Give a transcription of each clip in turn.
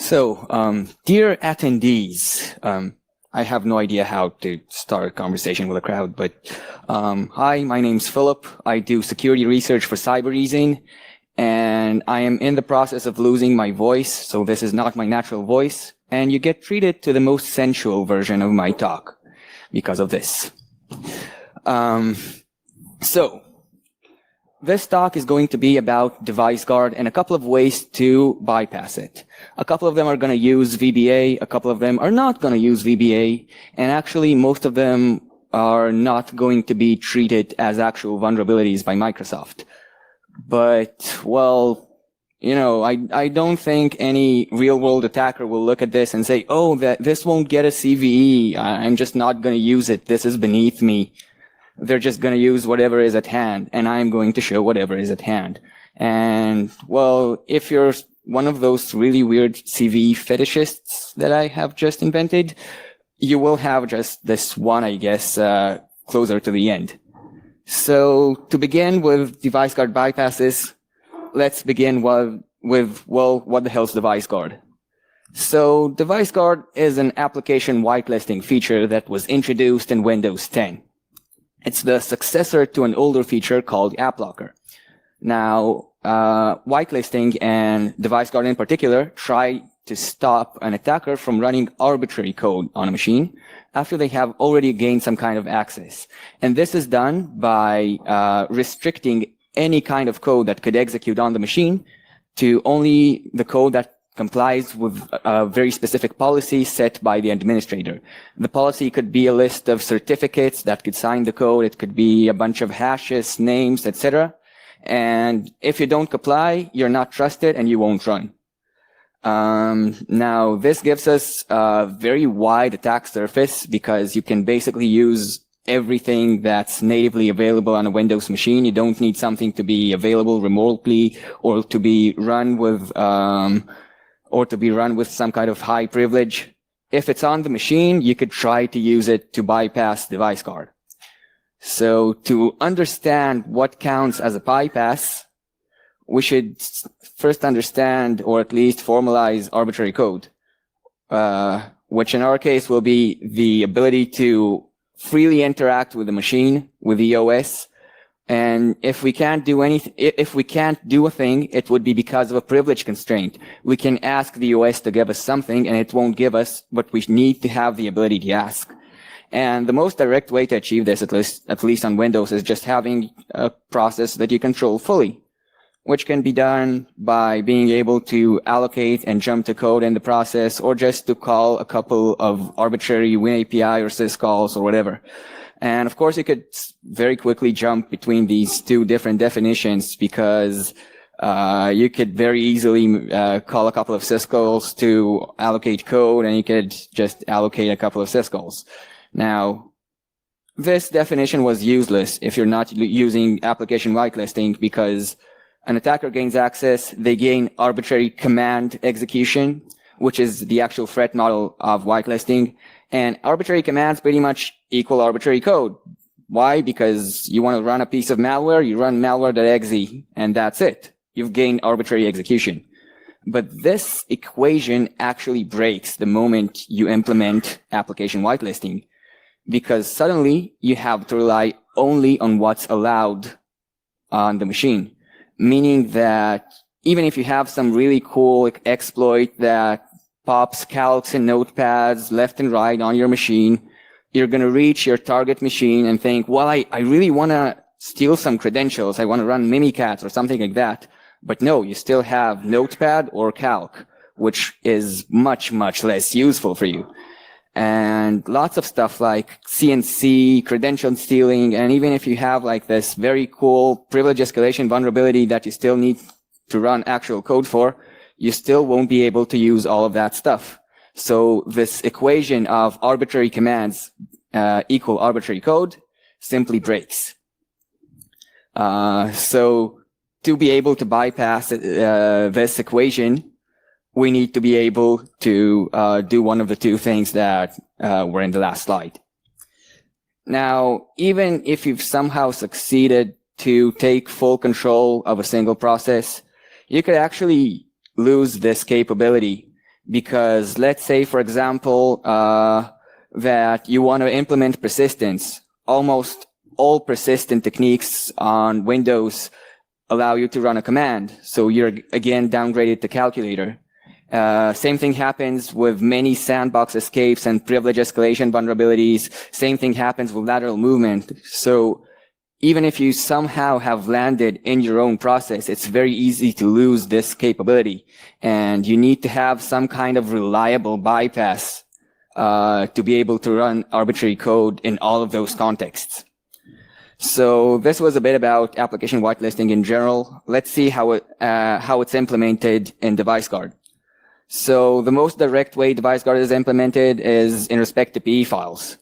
Dear attendees, I have no idea how to start a conversation with a crowd, but hi, my name's Philip. I do security research for Cybereason, and I am in the process of losing my voice, so this is not my natural voice, and you get treated to the most sensual version of my talk because of this. This talk is going to be about device guard and a couple of ways to bypass it. A couple of them are going to use VBA, a couple of them are not going to use VBA, and actually most of them are not going to be treated as actual vulnerabilities by Microsoft. But, well, you know, I don't think any real-world attacker will look at this and say, oh, this won't get a CVE, I'm just not going to use it, this is beneath me. They're just going to use whatever is at hand, and I'm going to show whatever is at hand. And, well, if you're one of those really weird CVE fetishists that I have just invented, you will have just this one, I guess, closer to the end. So, to begin with device guard bypasses, let's begin with, well, what the hell's device guard? So, device guard is an application whitelisting feature that was introduced in Windows 10. It's the successor to an older feature called App Locker. Now, whitelisting and device guard in particular try to stop an attacker from running arbitrary code on a machine after they have already gained some kind of access. And this is done by restricting any kind of code that could execute on the machine to only the code that complies with a very specific policy set by the administrator. The policy could be a list of certificates that could sign the code. It could be a bunch of hashes, names, etc. And if you don't comply, you're not trusted and you won't run. Now, this gives us a very wide attack surface because you can basically use everything that's natively available on a Windows machine. You don't need something to be available remotely or to be run with some kind of high privilege. If it's on the machine, you could try to use it to bypass device guard. So to understand what counts as a bypass, we should first understand or at least formalize arbitrary code, which in our case will be the ability to freely interact with the machine, with the OS. And if we can't do anything, if we can't do a thing, it would be because of a privilege constraint. We can ask the OS to give us something and it won't give us, but we need to have the ability to ask. And the most direct way to achieve this, at least on Windows, is just having a process that you control fully, which can be done by being able to allocate and jump to code in the process, or just to call a couple of arbitrary WinAPI or syscalls or whatever. And of course, you could very quickly jump between these two different definitions because you could very easily call a couple of syscalls to allocate code, and you could just allocate a couple of syscalls. Now, this definition was useless if you're not using application whitelisting because an attacker gains access, they gain arbitrary command execution, which is the actual threat model of whitelisting. And arbitrary commands pretty much equal arbitrary code. Why? Because you want to run a piece of malware, you run malware.exe, and that's it. You've gained arbitrary execution. But this equation actually breaks the moment you implement application whitelisting, because suddenly you have to rely only on what's allowed on the machine. Meaning that even if you have some really cool exploit that pops calcs and notepads left and right on your machine, you're going to reach your target machine and think, well, I really want to steal some credentials. I want to run Mimikatz or something like that. But no, you still have notepad or calc, which is much, much less useful for you. And lots of stuff like CNC, credential stealing, and even if you have like this very cool privilege escalation vulnerability that you still need to run actual code for, you still won't be able to use all of that stuff. So this equation of arbitrary commands equal arbitrary code simply breaks. So to be able to bypass this equation, we need to be able to do one of the two things that were in the last slide. Now, even if you've somehow succeeded to take full control of a single process, you could actually lose this capability Because let's say, for example, that you want to implement persistence. Almost all persistent techniques on Windows allow you to run a command. So you're, again, downgraded to calculator. Same thing happens with many sandbox escapes and privilege escalation vulnerabilities. Same thing happens with lateral movement. So even if you somehow have landed in your own process, it's very easy to lose this capability. And you need to have some kind of reliable bypass to be able to run arbitrary code in all of those contexts. So this was a bit about application whitelisting in general. Let's see how it's implemented in DeviceGuard. So the most direct way DeviceGuard is implemented is in respect to PE files.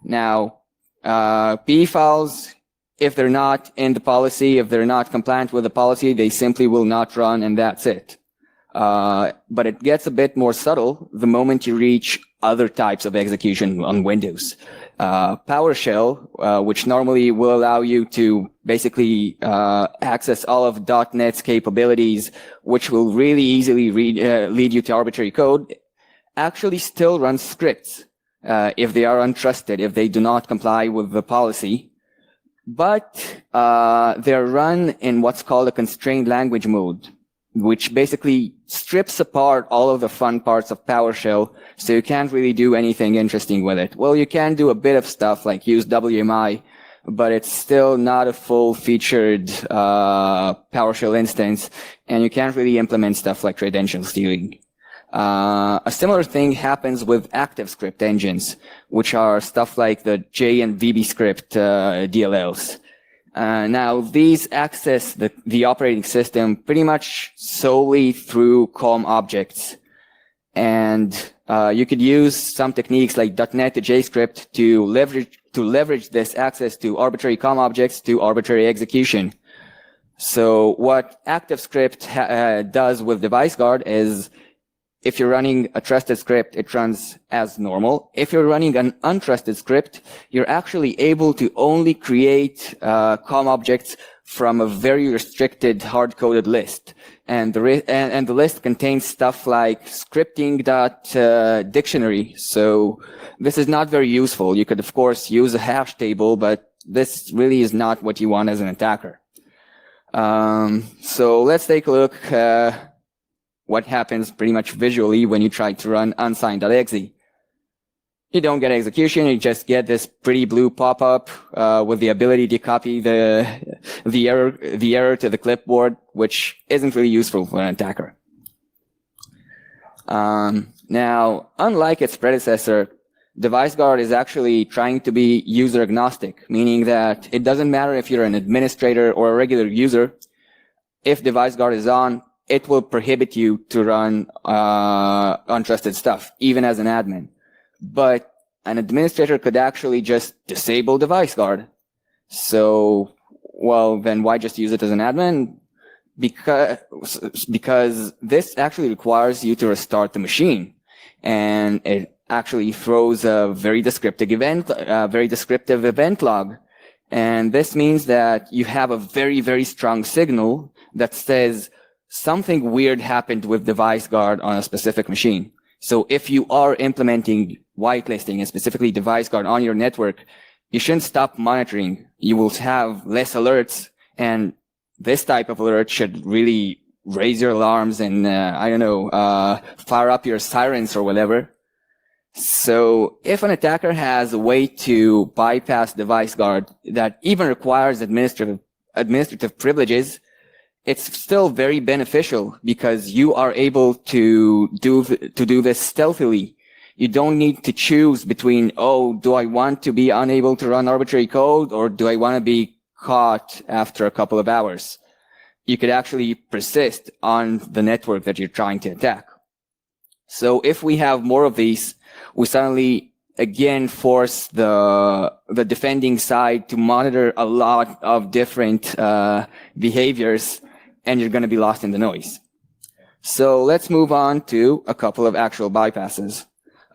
Now, PE files, if they're not in the policy, if they're not compliant with the policy, they simply will not run, and that's it. But it gets a bit more subtle the moment you reach other types of execution on Windows. PowerShell, which normally will allow you to basically access all of .NET's capabilities, which will really easily lead you to arbitrary code, actually still runs scripts if they are untrusted, if they do not comply with the policy. But they're run in what's called a constrained language mode, which basically strips apart all of the fun parts of PowerShell, so you can't really do anything interesting with it. Well, you can do a bit of stuff like use WMI, but it's still not a full-featured PowerShell instance, and you can't really implement stuff like credential stealing. A similar thing happens with ActiveScript engines, which are stuff like the J and VBScript DLLs. Now, these access the operating system pretty much solely through COM objects. And you could use some techniques like .NET to JScript to leverage this access to arbitrary COM objects to arbitrary execution. So what ActiveScript does with DeviceGuard is, if you're running a trusted script, it runs as normal. If you're running an untrusted script, you're actually able to only create COM objects from a very restricted hard-coded list. And the list contains stuff like scripting.dictionary. So this is not very useful. You could, of course, use a hash table, but this really is not what you want as an attacker. So let's take a look what happens pretty much visually when you try to run unsigned.exe. You don't get execution, you just get this pretty blue pop-up with the ability to copy the error to the clipboard, which isn't really useful for an attacker. Now, unlike its predecessor, DeviceGuard is actually trying to be user agnostic, meaning that it doesn't matter if you're an administrator or a regular user. If DeviceGuard is on, it will prohibit you to run untrusted stuff, even as an admin. But an administrator could actually just disable DeviceGuard. So, well, then why just use it as an admin? Because this actually requires you to restart the machine. And it actually throws a very descriptive event log. And this means that you have a very, very strong signal that says, something weird happened with DeviceGuard on a specific machine. So if you are implementing whitelisting and specifically DeviceGuard on your network, you shouldn't stop monitoring. You will have less alerts, and this type of alert should really raise your alarms and, fire up your sirens or whatever. So if an attacker has a way to bypass DeviceGuard that even requires administrative privileges, it's still very beneficial because you are able to do this stealthily. You don't need to choose between, do I want to be unable to run arbitrary code or do I want to be caught after a couple of hours? You could actually persist on the network that you're trying to attack. So if we have more of these, we suddenly again force the defending side to monitor a lot of different behaviors, and you're going to be lost in the noise. So let's move on to a couple of actual bypasses.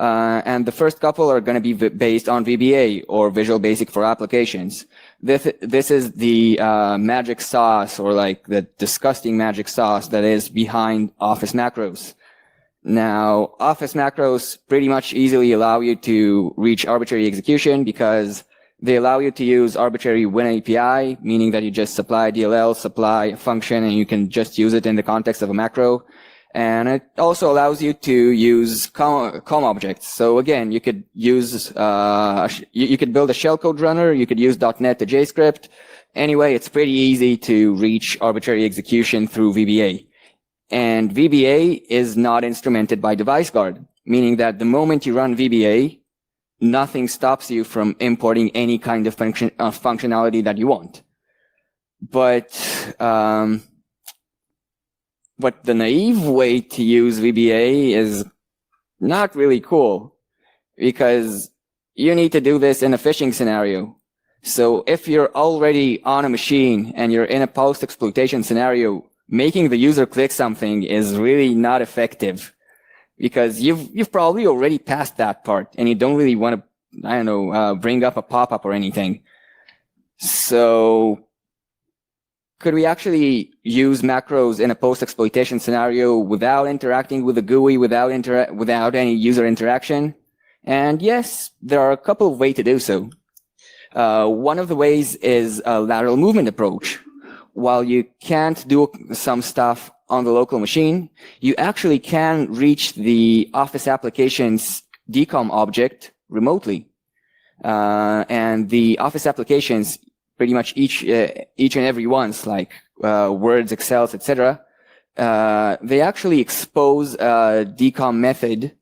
And the first couple are going to be based on VBA, or Visual Basic for Applications. This is the magic sauce, or like the disgusting magic sauce that is behind Office macros. Now, Office macros pretty much easily allow you to reach arbitrary execution because they allow you to use arbitrary win API, meaning that you just supply DLL, supply a function, and you can just use it in the context of a macro. And it also allows you to use COM objects. So again, you could use, you could build a shellcode runner, you could use .NET to JScript. Anyway, it's pretty easy to reach arbitrary execution through VBA. And VBA is not instrumented by device guard, meaning that the moment you run VBA, nothing stops you from importing any kind of functionality that you want. But the naive way to use VBA is not really cool, because you need to do this in a phishing scenario. So if you're already on a machine and you're in a post-exploitation scenario, making the user click something is really not effective, because you've probably already passed that part and you don't really want to, I don't know, bring up a pop-up or anything. So could we actually use macros in a post-exploitation scenario without interacting with the GUI, without any user interaction? And yes, there are a couple of ways to do so. One of the ways is a lateral movement approach. While you can't do some stuff on the local machine, you actually can reach the Office applications DCOM object remotely. And the Office applications, pretty much each and every one's, like Words, Excels, etc., they actually expose a DCOM method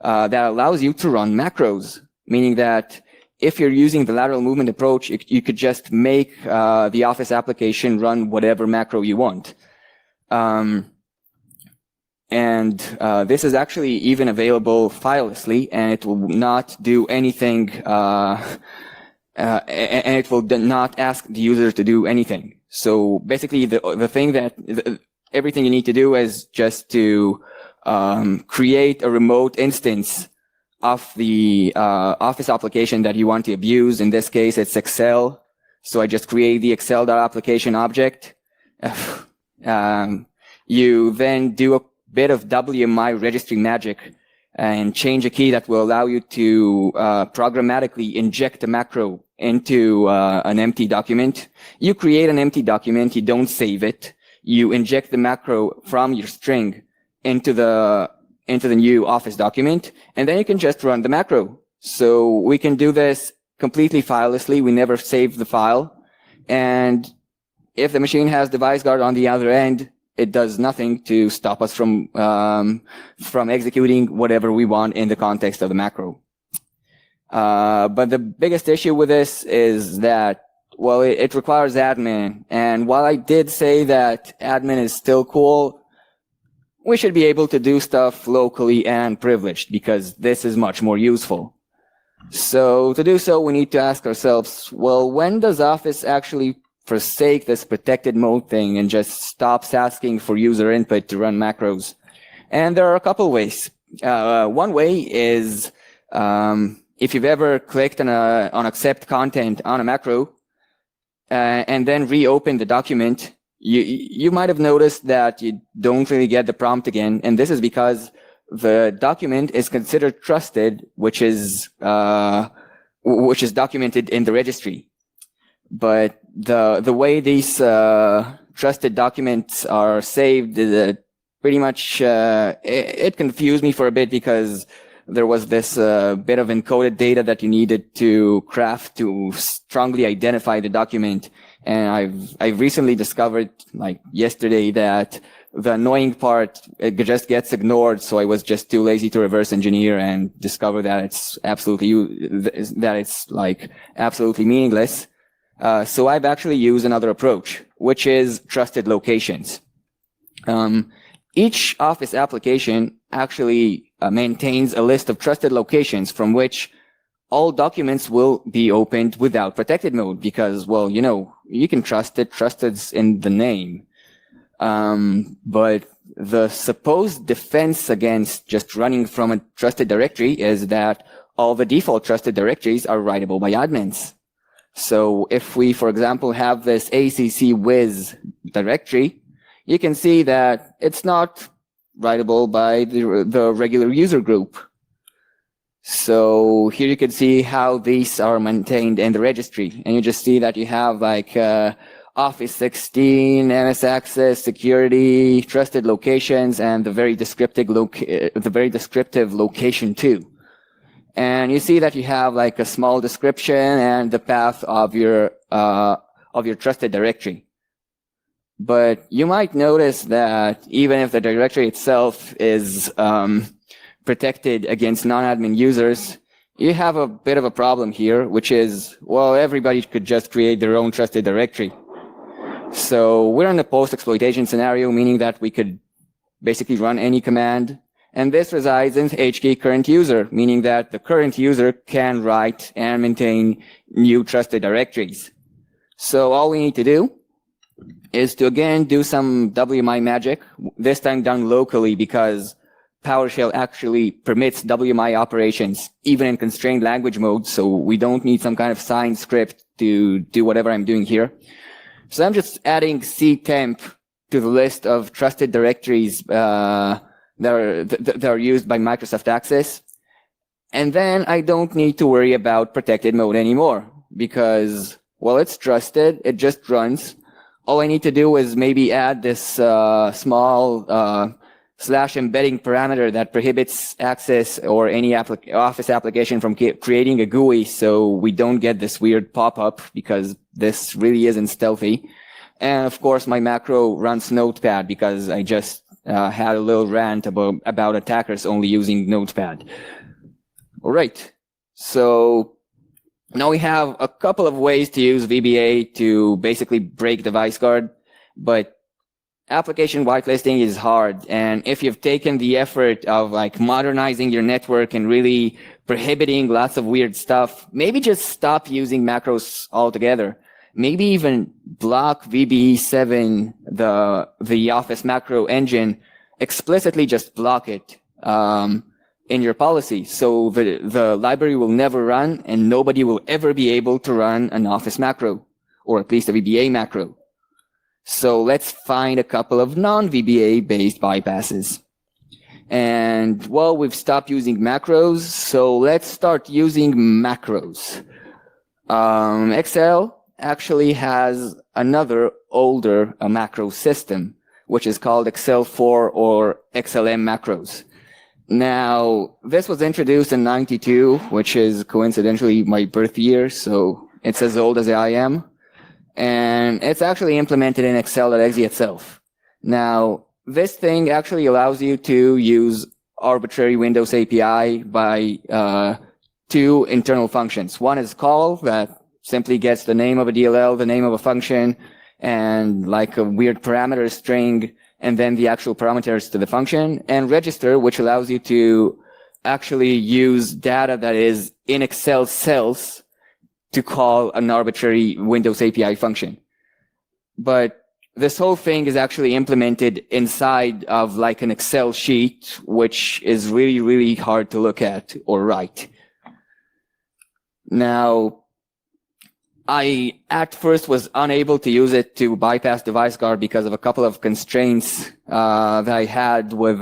that allows you to run macros, meaning that if you're using the lateral movement approach, you could just make the Office application run whatever macro you want. And this is actually even available filelessly, and it will not do anything, and it will not ask the user to do anything. So basically, the thing that everything you need to do is just to create a remote instance of the Office application that you want to abuse. In this case, it's Excel. So I just create the Excel.application object. You then do a bit of WMI registry magic and change a key that will allow you to programmatically inject a macro into an empty document. You create an empty document, you don't save it. You inject the macro from your string into the new Office document, and then you can just run the macro. So we can do this completely filelessly. We never save the file. And if the machine has device guard on the other end, it does nothing to stop us from executing whatever we want in the context of the macro. But the biggest issue with this is that, well, it requires admin. And while I did say that admin is still cool, we should be able to do stuff locally and privileged, because this is much more useful. So to do so, we need to ask ourselves, well, when does Office actually forsake this protected mode thing and just stops asking for user input to run macros? And there are a couple ways. One way is if you've ever clicked on accept content on a macro and then reopened the document, you might have noticed that you don't really get the prompt again, and this is because the document is considered trusted, which is documented in the registry. But the way these trusted documents are saved, pretty much it confused me for a bit, because there was this bit of encoded data that you needed to craft to strongly identify the document. And I've recently discovered, like yesterday, that the annoying part, it just gets ignored. So I was just too lazy to reverse engineer and discover that it's absolutely meaningless. So I've actually used another approach, which is trusted locations. Each Office application actually maintains a list of trusted locations from which all documents will be opened without protected mode, because, well, you know, you can trust it. Trusted's in the name. But the supposed defense against just running from a trusted directory is that all the default trusted directories are writable by admins. So if we, for example, have this ACC Wiz directory, you can see that it's not writable by the regular user group. So here you can see how these are maintained in the registry. And you just see that you have like Office 16, MS Access, security, trusted locations, and the very descriptive location too. And you see that you have like a small description and the path of your trusted directory. But you might notice that even if the directory itself is protected against non-admin users, you have a bit of a problem here, which is, well, everybody could just create their own trusted directory. So we're in a post-exploitation scenario, meaning that we could basically run any command. And this resides in HK current user, meaning that the current user can write and maintain new trusted directories. So all we need to do is to again do some WMI magic, this time done locally because PowerShell actually permits WMI operations even in constrained language mode, so we don't need some kind of signed script to do whatever I'm doing here. So I'm just adding ctemp to the list of trusted directories that are used by Microsoft Access. And then I don't need to worry about protected mode anymore because, well, it's trusted, it just runs. All I need to do is maybe add this small / embedding parameter that prohibits access or any Office application from creating a GUI, so we don't get this weird pop-up because this really isn't stealthy. And of course, my macro runs Notepad because I just had a little rant about attackers only using Notepad. All right, so now we have a couple of ways to use VBA to basically break device guard, but application whitelisting is hard, and if you've taken the effort of like modernizing your network and really prohibiting lots of weird stuff, maybe just stop using macros altogether. Maybe even block VBE7, the Office macro engine, explicitly just block it in your policy, so the library will never run and nobody will ever be able to run an Office macro, or at least a VBA macro. So let's find a couple of non-VBA based bypasses. And well, we've stopped using macros, so let's start using macros. Excel actually has another older macro system, which is called Excel4 or XLM macros. Now, this was introduced in '92, which is coincidentally my birth year, so it's as old as I am. And it's actually implemented in Excel.exe itself. Now, this thing actually allows you to use arbitrary Windows API by two internal functions. One is call, that simply gets the name of a DLL, the name of a function, and like a weird parameter string, and then the actual parameters to the function, and register, which allows you to actually use data that is in Excel cells to call an arbitrary Windows API function. But this whole thing is actually implemented inside of like an Excel sheet, which is really, really hard to look at or write. Now, I at first was unable to use it to bypass device guard because of a couple of constraints that I had with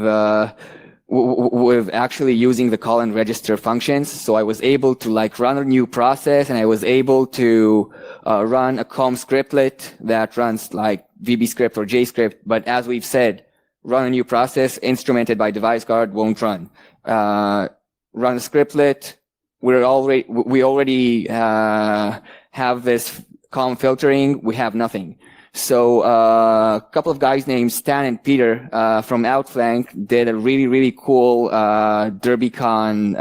actually using the call and register functions. So I was able to like run a new process, and I was able to run a COM scriptlet that runs like VBScript or JScript. But as we've said, run a new process instrumented by device guard won't run. Run a scriptlet. We already have this COM filtering. We have nothing. So a couple of guys named Stan and Peter from Outflank did a really, really cool DerbyCon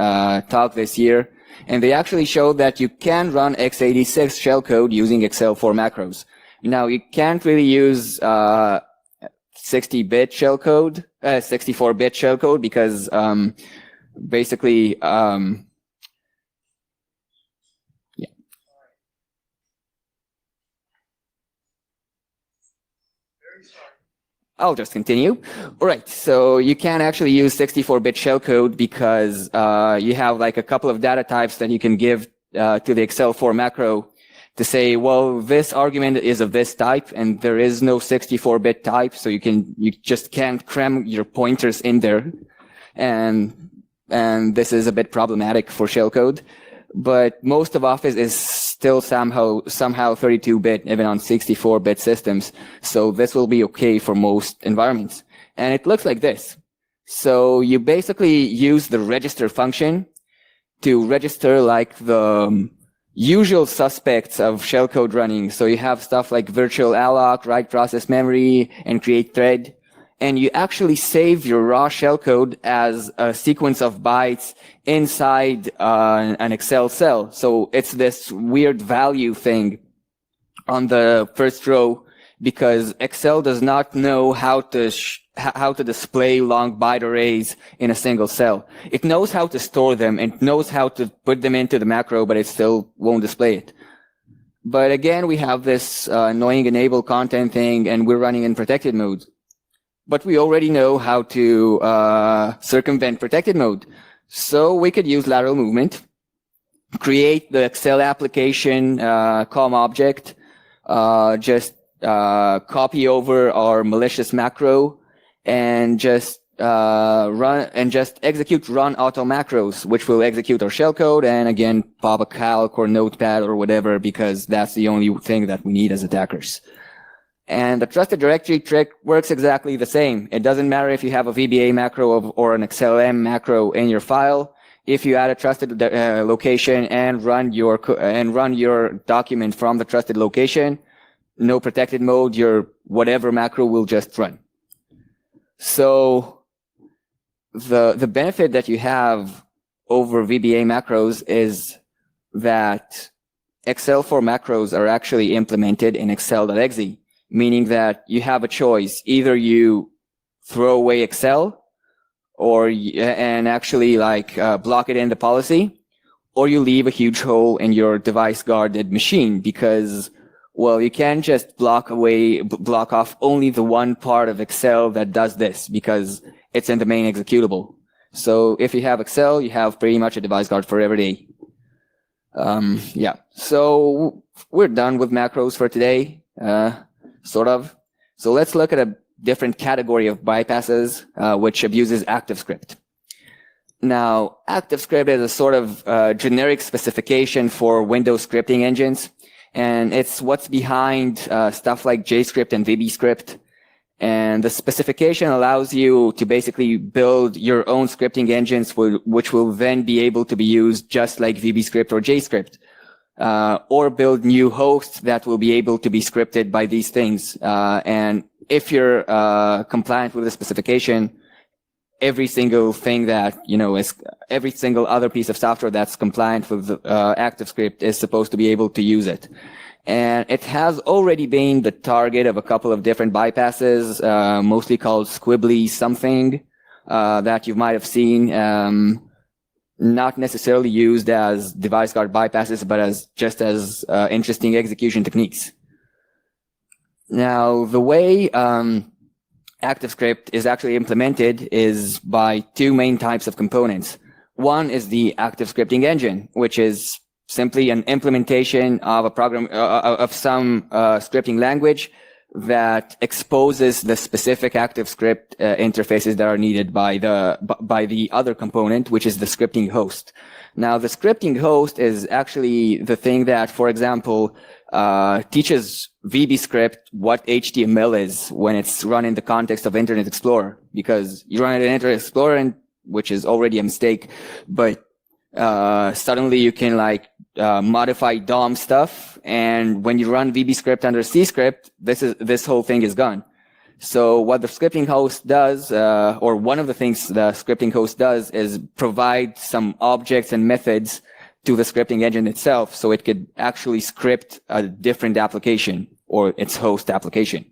talk this year. And they actually showed that you can run x86 shellcode using Excel4 macros. Now, you can't really use 60-bit shellcode, 64-bit shellcode, because basically, I'll just continue. All right, so you can actually use 64-bit shellcode because you have like a couple of data types that you can give to the Excel4 macro. to say, well, this argument is of this type, and there is no 64-bit type, so you just can't cram your pointers in there, and this is a bit problematic for shellcode. But most of Office is still somehow 32-bit, even on 64-bit systems. So this will be okay for most environments. And it looks like this. So you basically use the register function to register like the usual suspects of shellcode running. So you have stuff like virtual alloc, write process memory, and create thread. And you actually save your raw shellcode as a sequence of bytes inside an Excel cell. So it's this weird value thing on the first row, because Excel does not know how to display long byte arrays in a single cell. It knows how to store them and knows how to put them into the macro, but it still won't display it. But again, we have this annoying enable content thing, and we're running in protected mode. But we already know how to circumvent protected mode. So we could use lateral movement, create the Excel application COM object, just copy over our malicious macro, and just execute run auto macros, which will execute our shellcode, and again pop a calc or notepad or whatever, because that's the only thing that we need as attackers. And the trusted directory trick works exactly the same. It doesn't matter if you have a VBA macro or an XLM macro in your file. If you add a trusted location and run your document from the trusted location, no protected mode, your whatever macro will just run. So the benefit that you have over VBA macros is that Excel4 macros are actually implemented in excel.exe. Meaning that you have a choice. Either you throw away Excel and actually block it in the policy, or you leave a huge hole in your device guarded machine, because, well, you can't just block off only the one part of Excel that does this, because it's in the main executable. So if you have Excel, you have pretty much a device guard for every day. Yeah, so we're done with macros for today. Sort of. So let's look at a different category of bypasses, which abuses ActiveScript. Now, ActiveScript is a sort of generic specification for Windows scripting engines, and it's what's behind stuff like JScript and VBScript. And the specification allows you to basically build your own scripting engines, which will then be able to be used just like VBScript or JScript. Or build new hosts that will be able to be scripted by these things. And if you're compliant with the specification, every single thing that, every single other piece of software that's compliant with ActiveScript is supposed to be able to use it. And it has already been the target of a couple of different bypasses, mostly called squibbly something, that you might have seen. Not necessarily used as device guard bypasses, but as interesting execution techniques. Now, the way ActiveScript is actually implemented is by two main types of components. One is the ActiveScripting engine, which is simply an implementation of a program of some scripting language that exposes the specific ActiveScript interfaces that are needed by the other component, which is the scripting host. Now, the scripting host is actually the thing that, for example, teaches VBScript what HTML is when it's run in the context of Internet Explorer, because you run it in Internet Explorer, which is already a mistake, but suddenly you can modify DOM stuff, and when you run VBScript under CScript, this whole thing is gone. So what the scripting host does, or one of the things the scripting host does, is provide some objects and methods to the scripting engine itself, so it could actually script a different application or its host application.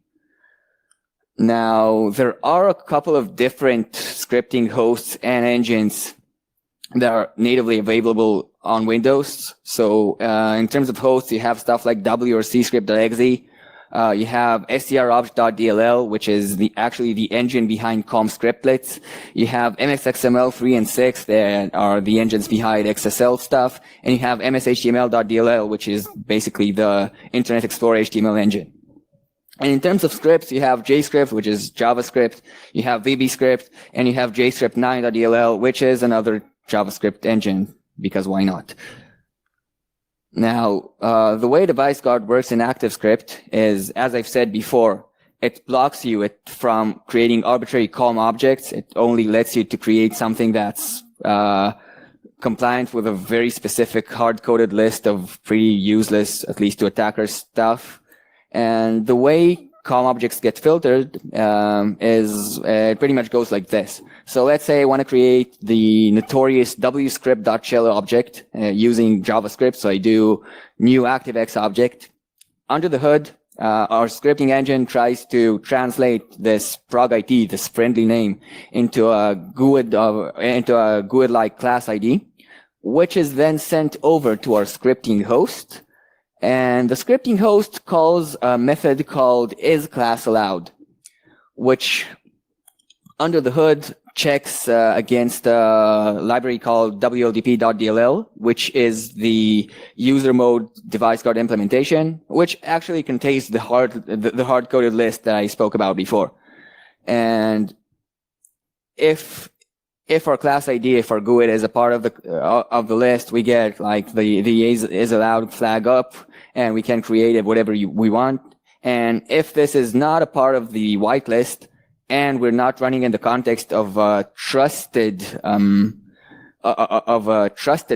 Now, there are a couple of different scripting hosts and engines that are natively available on Windows. So in terms of hosts, you have stuff like W or CScript.exe. You have strobj.dll, which is actually the engine behind COM scriptlets. You have MSXML 3 and 6 that are the engines behind XSL stuff. And you have mshtml.dll, which is basically the Internet Explorer HTML engine. And in terms of scripts, you have JScript, which is JavaScript. You have VBScript, and you have JScript9.dll, which is another JavaScript engine, because why not? Now, the way Device Guard works in ActiveScript is, as I've said before, it blocks you from creating arbitrary COM objects. It only lets you to create something that's compliant with a very specific hard-coded list of pretty useless, at least to attackers, stuff. And the way COM objects get filtered is it pretty much goes like this. So let's say I want to create the notorious wscript.shell object using JavaScript. So I do new ActiveX object. Under the hood, our scripting engine tries to translate this prog ID, this friendly name, into a GUID-like class ID, which is then sent over to our scripting host. And the scripting host calls a method called isClassAllowed, which under the hood checks against a library called wldp.dll, which is the user mode device guard implementation, which actually contains the hard-coded list that I spoke about before. And if our class ID, if our GUID is a part of the list, we get like the is allowed flag up, and we can create it whatever we want. And if this is not a part of the whitelist, and we're not running in the context of a trusted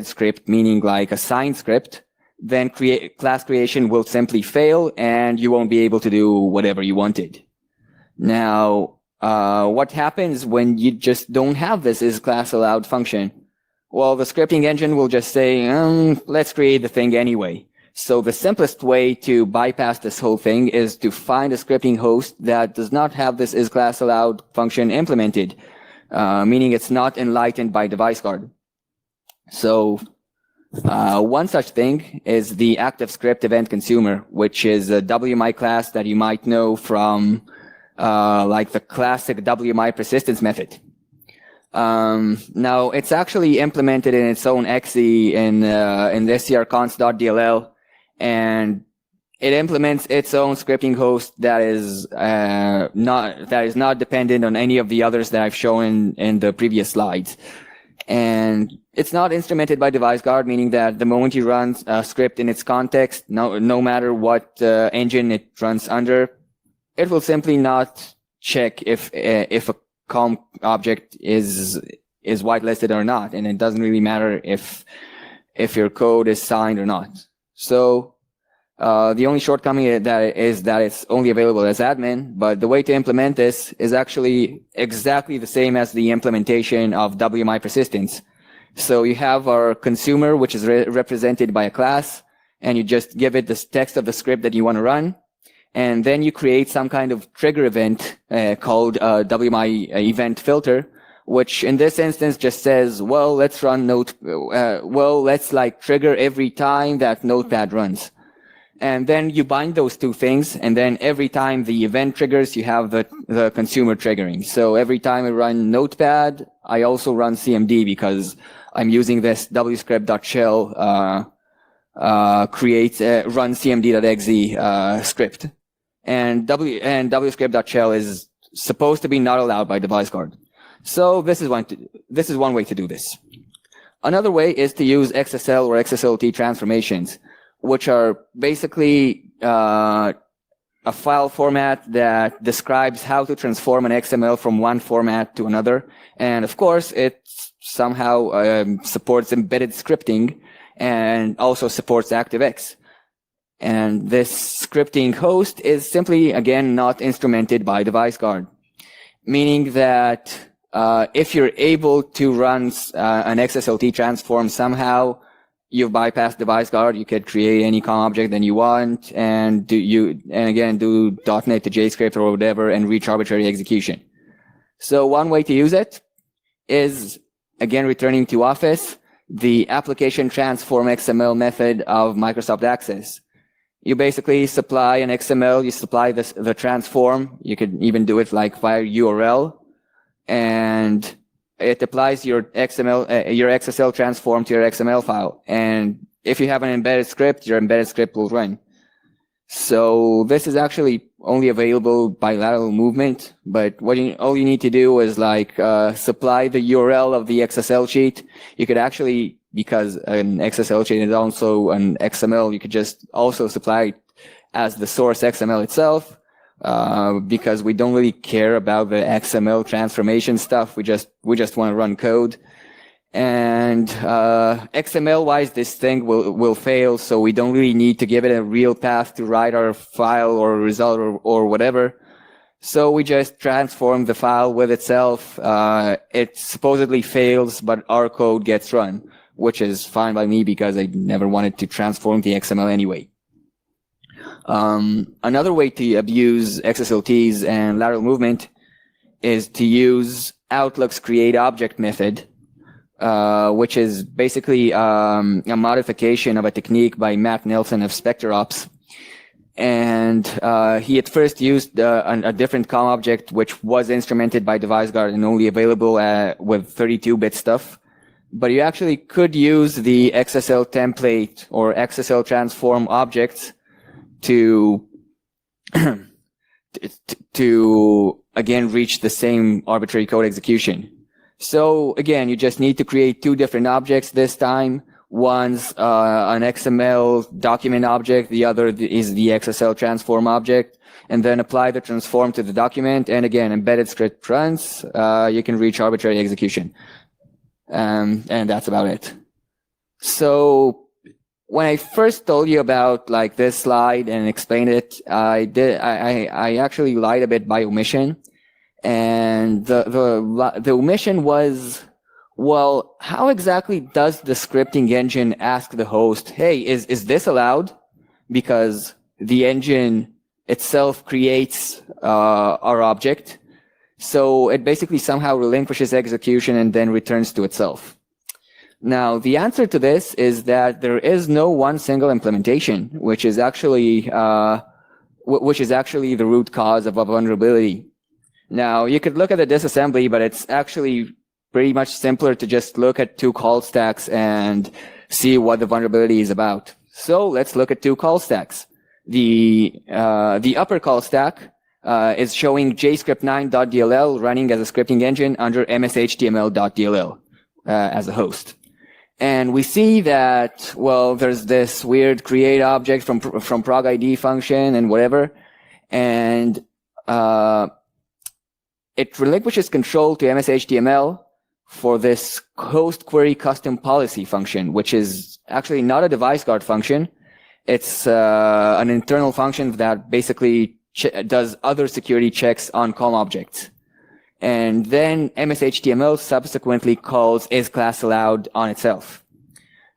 script, meaning like a signed script, then class creation will simply fail, and you won't be able to do whatever you wanted. Now, what happens when you just don't have this isClassAllowed function? Well, the scripting engine will just say, let's create the thing anyway. So the simplest way to bypass this whole thing is to find a scripting host that does not have this isClassAllowed function implemented, meaning it's not enlightened by device guard. So one such thing is the ActiveScript event consumer, which is a WMI class that you might know from like the classic WMI persistence method. Now, it's actually implemented in its own exe in the strconst.dll, and it implements its own scripting host that is not dependent on any of the others that I've shown in the previous slides. And it's not instrumented by device guard, meaning that the moment you run a script in its context, no matter what engine it runs under, it will simply not check if a COM object is whitelisted or not, and it doesn't really matter if your code is signed or not. So the only shortcoming is that it's only available as admin, but the way to implement this is actually exactly the same as the implementation of WMI persistence. So you have our consumer, which is represented by a class, and you just give it the text of the script that you want to run, and then you create some kind of trigger event called WMI event filter, which in this instance just says, well, let's run let's like trigger every time that Notepad runs. And then you bind those two things, and then every time the event triggers, you have the consumer triggering. So every time I run Notepad, I also run CMD because I'm using this wscript.shell create run cmd.exe script. And wscript.shell is supposed to be not allowed by device guard. So this is one way to do this. Another way is to use XSL or XSLT transformations, which are basically a file format that describes how to transform an XML from one format to another. And of course, it somehow supports embedded scripting and also supports ActiveX. And this scripting host is simply, again, not instrumented by device guard, meaning that if you're able to run an XSLT transform somehow, you've bypassed device guard. You could create any COM object that you want, and do .NET to JScript or whatever, and reach arbitrary execution. So one way to use it is, again, returning to Office, the application transform XML method of Microsoft Access. You basically supply an XML, you supply the transform. You could even do it like via URL, and it applies your your XSL transform to your XML file. And if you have an embedded script, your embedded script will run. So this is actually only available by lateral movement, but all you need to do is like supply the URL of the XSL sheet. You could actually, because an XSL sheet is also an XML, you could just also supply it as the source XML itself, because we don't really care about the XML transformation stuff. We just want to run code. And XML-wise, this thing will fail, so we don't really need to give it a real path to write our file or result or whatever. So we just transform the file with itself. It supposedly fails, but our code gets run, which is fine by me because I never wanted to transform the XML anyway. Another way to abuse XSLTs and lateral movement is to use Outlook's createObject method, which is basically a modification of a technique by Matt Nelson of SpectreOps. And he at first used a different COM object, which was instrumented by DeviceGuard and only available with 32-bit stuff. But you actually could use the XSL template or XSL transform objects to again reach the same arbitrary code execution. So again, you just need to create two different objects this time. One's an XML document object, the other is the XSL transform object, and then apply the transform to the document. And again, embedded script runs, you can reach arbitrary execution. And that's about it. So when I first told you about like this slide and explained it, I actually lied a bit by omission. And the omission was, well, how exactly does the scripting engine ask the host, hey, is this allowed? Because the engine itself creates our object. So it basically somehow relinquishes execution and then returns to itself. Now, the answer to this is that there is no one single implementation, which is actually the root cause of a vulnerability. Now, you could look at the disassembly, but it's actually pretty much simpler to just look at two call stacks and see what the vulnerability is about. So let's look at two call stacks. The upper call stack is showing jscript9.dll running as a scripting engine under mshtml.dll as a host. And we see that, well, there's this weird create object from prog_id function and whatever, and it relinquishes control to mshtml for this host query custom policy function, which is actually not a DeviceGuard function. It's an internal function that basically does other security checks on COM objects. And then mshtml subsequently calls isClassAllowed on itself.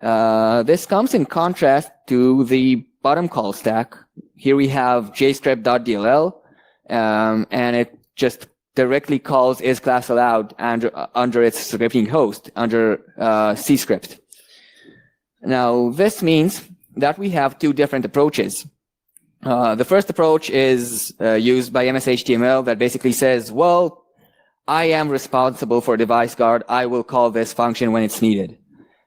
This comes in contrast to the bottom call stack. Here we have jscript.dll, and it just directly calls isClassAllowed under its scripting host, under cscript. Now, this means that we have two different approaches. The first approach is used by mshtml that basically says, well, I am responsible for DeviceGuard. I will call this function when it's needed.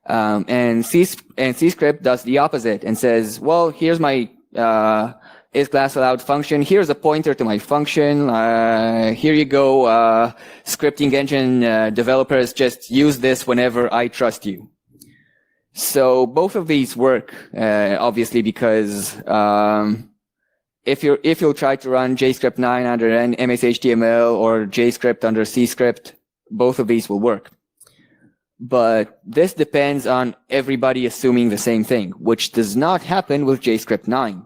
And cscript does the opposite and says, well, here's my isClassAllowed function. Here's a pointer to my function. Here you go, scripting engine developers, just use this whenever I trust you. So both of these work, obviously, because if you'll try to run JScript9 under an mshtml or JScript under cscript, both of these will work. But this depends on everybody assuming the same thing, which does not happen with JScript9.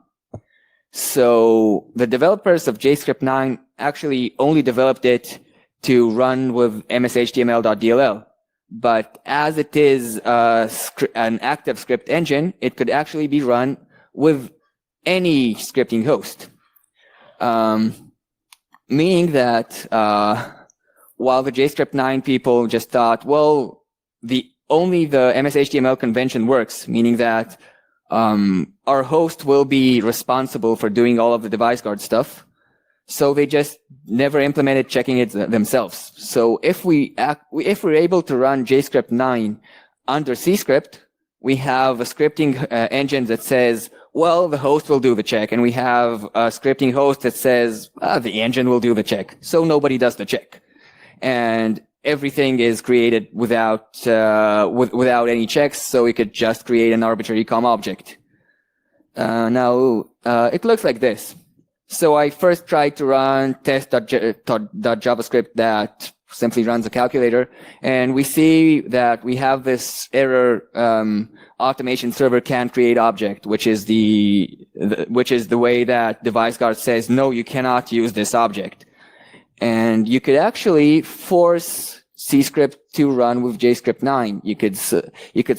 So the developers of JScript9 actually only developed it to run with mshtml.dll. But as it is an active script engine, it could actually be run with any scripting host. Meaning that while the JScript9 people just thought, well, only the mshtml convention works, meaning that our host will be responsible for doing all of the device guard stuff. So they just never implemented checking it themselves. So if we're able to run JScript 9 under CScript, we have a scripting engine that says, well, the host will do the check, and we have a scripting host that says, the engine will do the check. So nobody does the check. And everything is created without any checks, so we could just create an arbitrary COM object. Now, it looks like this. So I first tried to run test.javascript that simply runs a calculator, and we see that we have this error, automation server can't create object, which is the way that device guard says, no, you cannot use this object. And you could actually force CScript to run with JScript 9. You could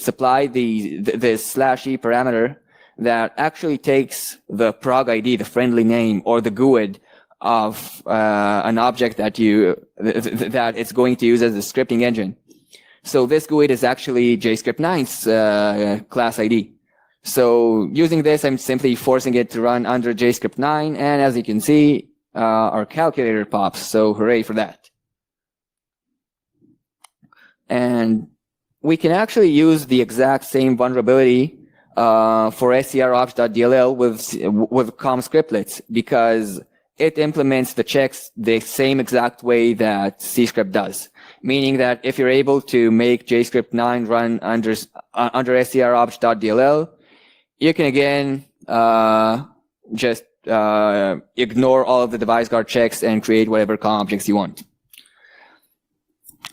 supply the /e parameter that actually takes the prog ID, the friendly name, or the GUID of an object that it's going to use as a scripting engine. So this GUID is actually JScript 9's class ID. So using this, I'm simply forcing it to run under JScript 9, and as you can see, our calculator pops. So hooray for that. And we can actually use the exact same vulnerability for scrops.dll with COM scriptlets, because it implements the checks the same exact way that CScript does. Meaning that if you're able to make JScript 9 run under scrops.dll, you can again just ignore all of the device guard checks and create whatever COM objects you want.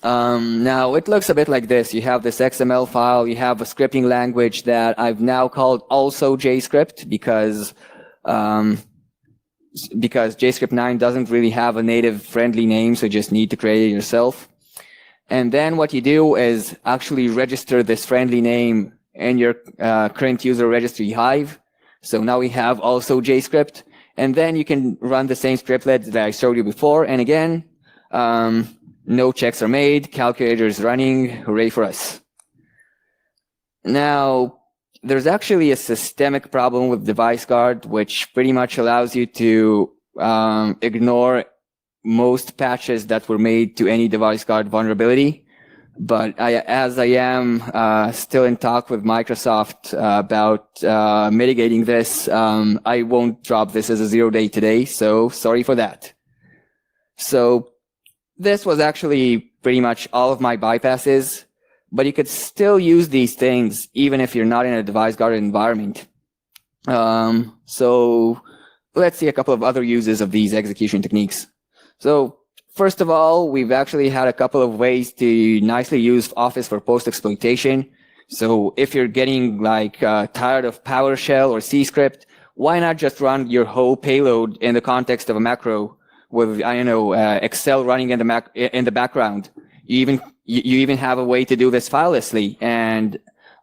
Now it looks a bit like this. You have this XML file, you have a scripting language that I've now called also JScript because JScript 9 doesn't really have a native friendly name, so you just need to create it yourself. And then what you do is actually register this friendly name in your current user registry Hive. So now we have also JScript, and then you can run the same scriptlet that I showed you before, and again, no checks are made, calculator is running, hooray for us. Now, there's actually a systemic problem with device guard, which pretty much allows you to ignore most patches that were made to any device guard vulnerability. But as I am still in talk with Microsoft about mitigating this, I won't drop this as a 0-day today, so sorry for that. So this was actually pretty much all of my bypasses, but you could still use these things even if you're not in a device guarded environment. So let's see a couple of other uses of these execution techniques. So first of all, we've actually had a couple of ways to nicely use Office for post-exploitation. So if you're getting like tired of PowerShell or CScript, why not just run your whole payload in the context of a macro with, I don't know, Excel running in the background? You even have a way to do this filelessly. And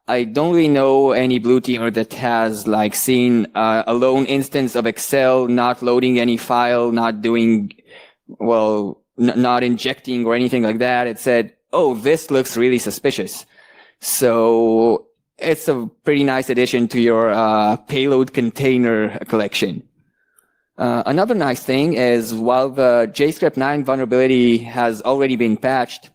I don't really know any blue teamer that has like seen a lone instance of Excel not loading any file, not doing, well, not injecting or anything like that. It said, oh, this looks really suspicious. So it's a pretty nice addition to your payload container collection. Another nice thing is while the JScript 9 vulnerability has already been patched,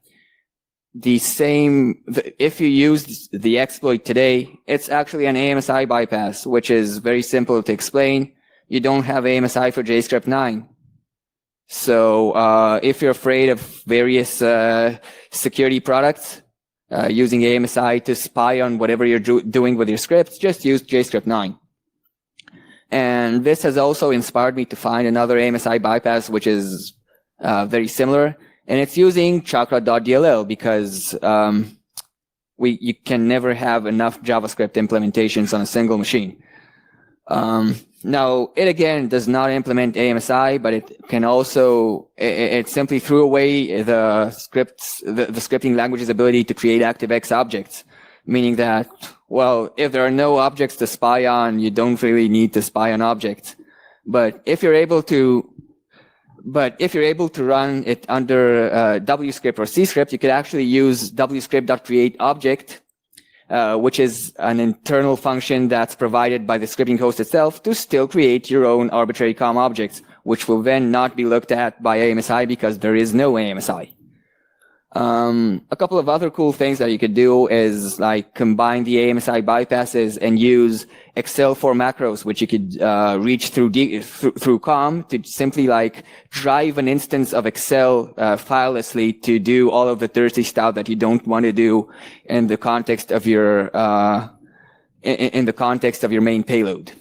if you use the exploit today, it's actually an AMSI bypass, which is very simple to explain. You don't have AMSI for JScript 9. So if you're afraid of various security products using AMSI to spy on whatever you're doing with your scripts, just use JScript 9. And this has also inspired me to find another AMSI bypass, which is very similar. And it's using chakra.dll because you can never have enough JavaScript implementations on a single machine. Now, it again does not implement AMSI, but it can also, it simply threw away the scripting language's ability to create ActiveX objects, meaning that, well, if there are no objects to spy on, you don't really need to spy on objects. But if you're able to run it under WScript or CScript, you could actually use WScript.createObject which is an internal function that's provided by the scripting host itself to still create your own arbitrary COM objects, which will then not be looked at by AMSI because there is no AMSI. A couple of other cool things that you could do is like combine the AMSI bypasses and use Excel for macros, which you could reach through COM to simply like drive an instance of Excel filelessly to do all of the thirsty stuff that you don't want to do in the context of your in the context of your main payload.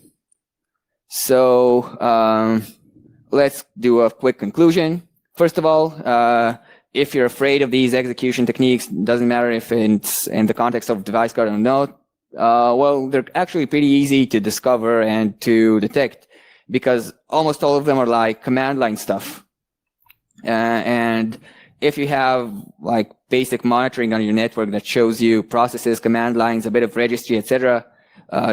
So let's do a quick conclusion. First of all, if you're afraid of these execution techniques, doesn't matter if it's in the context of device guard or not, well, they're actually pretty easy to discover and to detect because almost all of them are like command line stuff. And if you have like basic monitoring on your network that shows you processes, command lines, a bit of registry, etc.,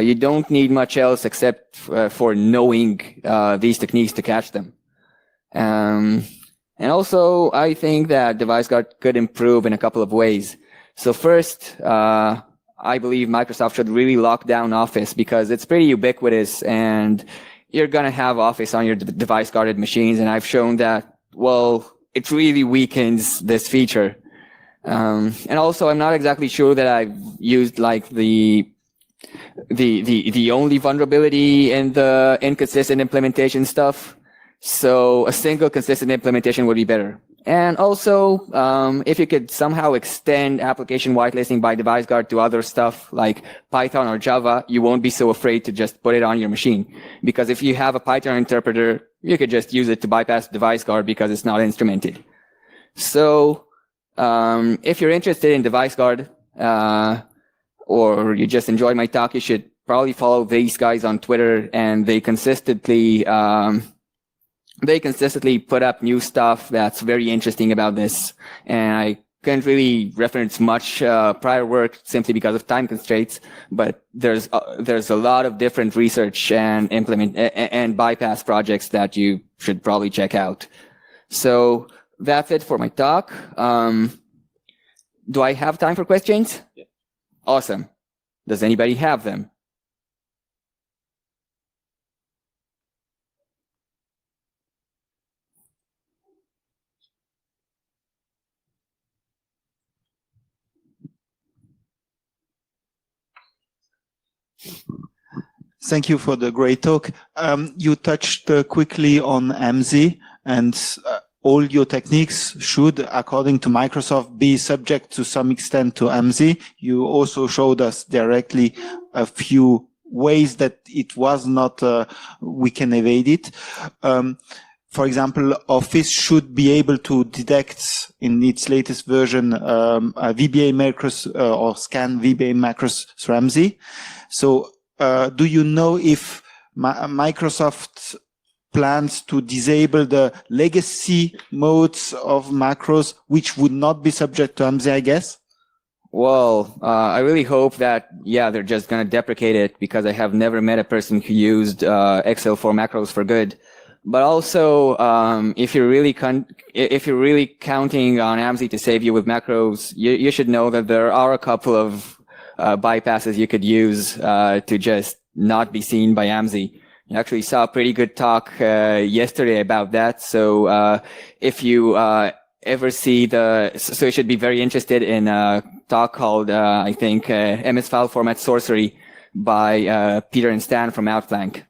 you don't need much else except for knowing these techniques to catch them. And also, I think that device guard could improve in a couple of ways. So first, I believe Microsoft should really lock down Office because it's pretty ubiquitous and you're going to have Office on your device guarded machines. And I've shown that, well, it really weakens this feature. And also, I'm not exactly sure that I've used like the only vulnerability in the inconsistent implementation stuff. So a single consistent implementation would be better. And also, if you could somehow extend application whitelisting by device guard to other stuff like Python or Java, you won't be so afraid to just put it on your machine. Because if you have a Python interpreter, you could just use it to bypass device guard because it's not instrumented. So if you're interested in device guard, or you just enjoy my talk, you should probably follow these guys on Twitter, and they consistently put up new stuff that's very interesting about this. And I can't really reference much prior work simply because of time constraints, but there's a lot of different research and and bypass projects that you should probably check out. So that's it for my talk. Do I have time for questions? Yeah. Awesome. Does anybody have them? Thank you for the great talk. You touched quickly on MZ, and all your techniques should, according to Microsoft, be subject to some extent to MZ. You also showed us directly a few ways that it was not, we can evade it. For example, Office should be able to detect in its latest version VBA macros or scan VBA macros through MZ. So do you know if Microsoft plans to disable the legacy modes of macros, which would not be subject to MZ, I guess? Well, I really hope that, yeah, they're just going to deprecate it because I have never met a person who used Excel for macros for good. But also, if you're really counting on AMSI to save you with macros, you should know that there are a couple of bypasses you could use to just not be seen by AMSI. I actually saw a pretty good talk yesterday about that. So if you ever see so you should be very interested in a talk called, I think, MS File Format Sorcery by Peter and Stan from Outflank.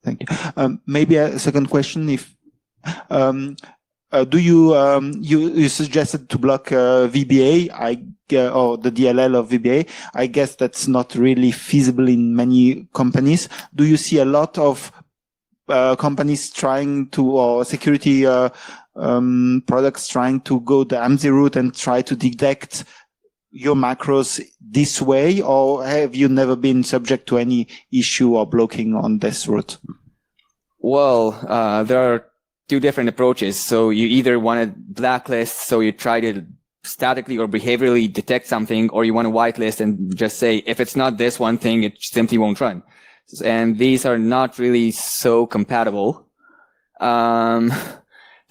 Thank you. Maybe a second question. If do you suggested to block VBA, or the DLL of VBA? I guess that's not really feasible in many companies. Do you see a lot of companies trying to, or security products trying to go the AMSI route and try to detect your macros this way, or have you never been subject to any issue or blocking on this route? Well, there are two different approaches. So you either want to blacklist, so you try to statically or behaviorally detect something, or you want to whitelist and just say, if it's not this one thing, it simply won't run. And these are not really so compatible.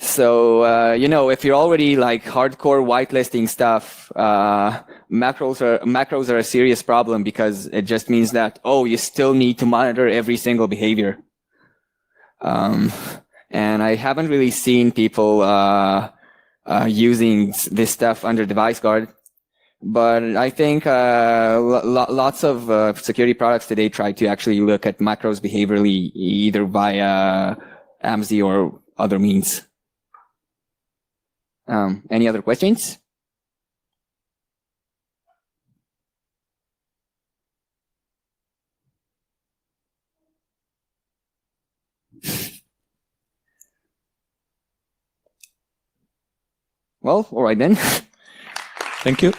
So, you know, if you're already like hardcore whitelisting stuff, macros are a serious problem because it just means that, oh, you still need to monitor every single behavior. And I haven't really seen people using this stuff under device guard. But I think lots of security products today try to actually look at macros behaviorally, either via AMSI or other means. Any other questions? Well, all right then. Thank you.